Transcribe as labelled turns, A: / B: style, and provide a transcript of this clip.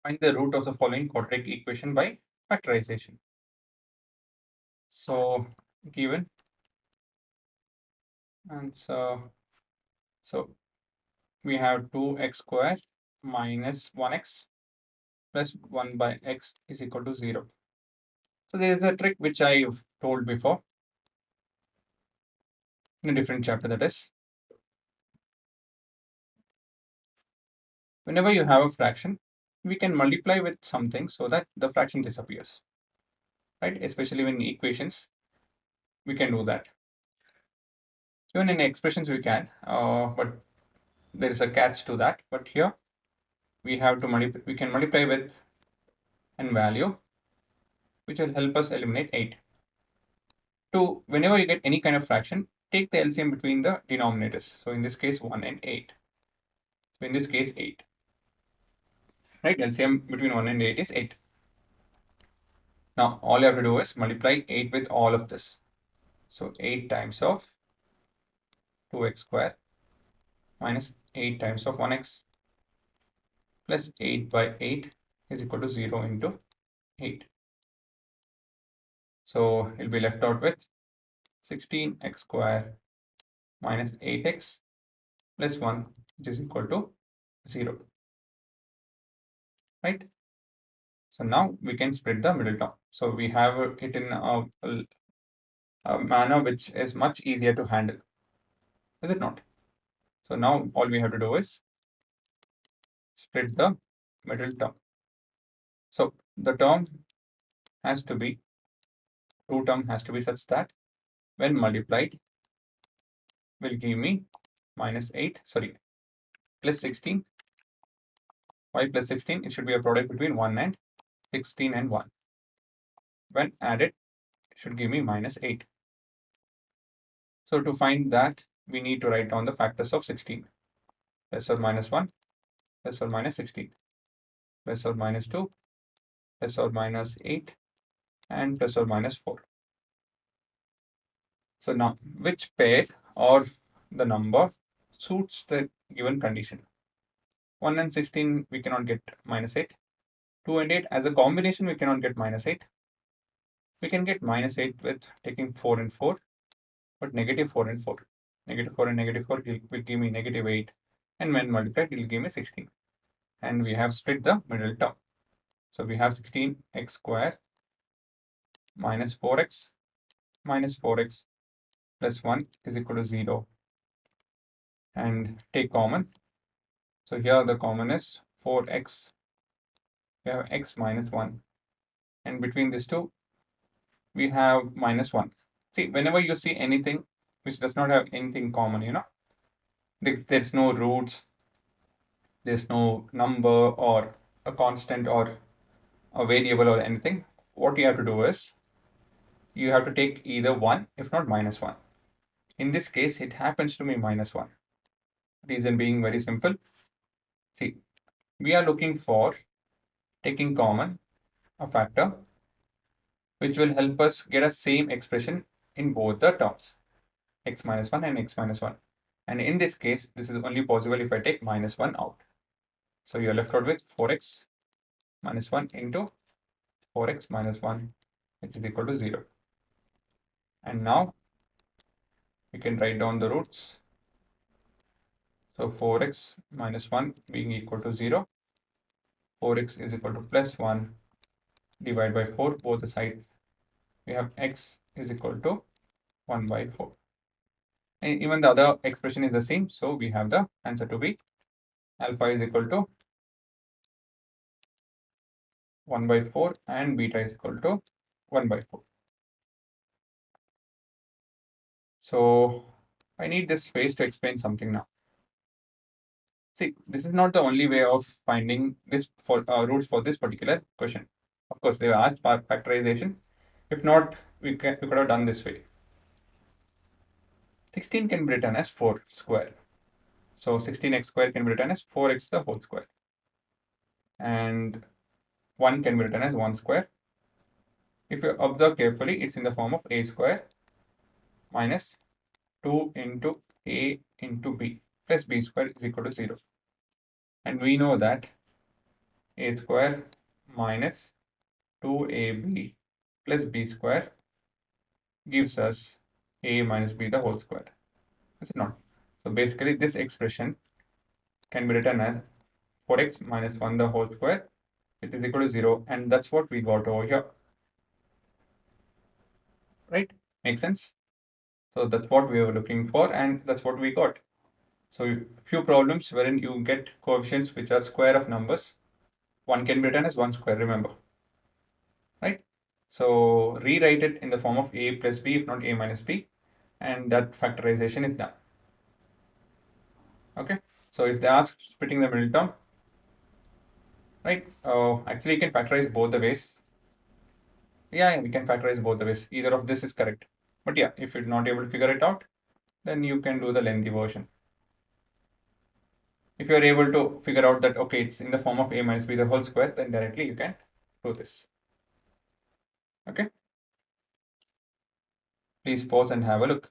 A: Find the root of the following quadratic equation by factorization. So given answer. So we have 2x squared minus 1x plus 1 by x is equal to 0. So there is a trick which I've told before in a different chapter, that is, whenever you have a fraction, we can multiply with something so that the fraction disappears, right? Especially when equations, we can do that. Even in expressions we can, but there is a catch to that. But here we have to multiply, we can multiply with an value which will help us eliminate 8. To whenever you get any kind of fraction, take the LCM between the denominators. So in this case 1 and 8. So in this case 8. Right? LCM between 1 and 8 is 8. Now all you have to do is multiply 8 with all of this. So 8 times of 2x squared minus 8 times of 1x plus 8 by 8 is equal to 0 into 8. So it'll be left out with 16x squared minus 8x plus 1, which is equal to 0. Right? So now we can split the middle term. So we have it in a manner which is much easier to handle. Is it not? So now all we have to do is split the middle term. So the term has to be, root term has to be such that when multiplied will give me minus 8, sorry, plus 16. Why plus 16? It should be a product between 1 and 16 and 1. When added, it should give me minus 8. So to find that, we need to write down the factors of 16. Plus or minus 1, plus or minus 16, plus or minus 2, plus or minus 8, and plus or minus 4. So now, which pair or the number suits the given condition? 1 and 16, we cannot get minus 8. 2 and 8, as a combination, we cannot get minus 8. We can get minus 8 with taking 4 and 4, but negative 4 and 4. Negative 4 and negative 4 will give me negative 8. And when multiplied, it will give me 16. And we have split the middle term. So we have 16x squared minus 4x minus 4x plus 1 is equal to 0. And take common. So here the common is 4x. We have x minus 1. And between these two, we have minus 1. See, whenever you see anything which does not have anything common, there's no roots, there's no number or a constant or a variable or anything, what you have to do is you have to take either 1, if not minus 1. In this case, it happens to be minus 1. Reason being very simple. See, we are looking for taking common a factor which will help us get a same expression in both the terms, x minus 1 and x minus 1. And in this case, this is only possible if I take minus 1 out. So you're left out with 4x minus 1 into 4x minus 1, which is equal to 0. And now we can write down the roots. So 4x minus 1 being equal to 0, 4x is equal to plus 1, divide by 4, both the sides. We have x is equal to 1 by 4. And even the other expression is the same, so we have the answer to be alpha is equal to 1 by 4 and beta is equal to 1 by 4. So I need this space to explain something now. See, this is not the only way of finding this for roots for this particular question. Of course, they were asked factorization. If not, we could have done this way. 16 can be written as 4 square. So 16x square can be written as 4x the whole square. And 1 can be written as 1 square. If you observe carefully, it's in the form of a square minus 2 into a into b plus b square is equal to 0. And we know that a square minus 2ab plus b square gives us a minus b the whole square. Is it not? So basically this expression can be written as 4x minus 1 the whole square, it is equal to 0, and that's what we got over here. Right? Makes sense? So that's what we were looking for, and that's what we got. So few problems wherein you get coefficients which are square of numbers. One can be written as 1 square, remember. Right? So rewrite it in the form of a plus b, if not a minus b, and that factorization is done. Okay? So if they ask splitting the middle term, right? Actually, you can factorize both the ways. Yeah, we can factorize both the ways. Either of this is correct. But yeah, if you're not able to figure it out, then you can do the lengthy version. If you're able to figure out that, okay, it's in the form of a minus b the whole square, then directly you can do this. Okay? Please pause and have a look.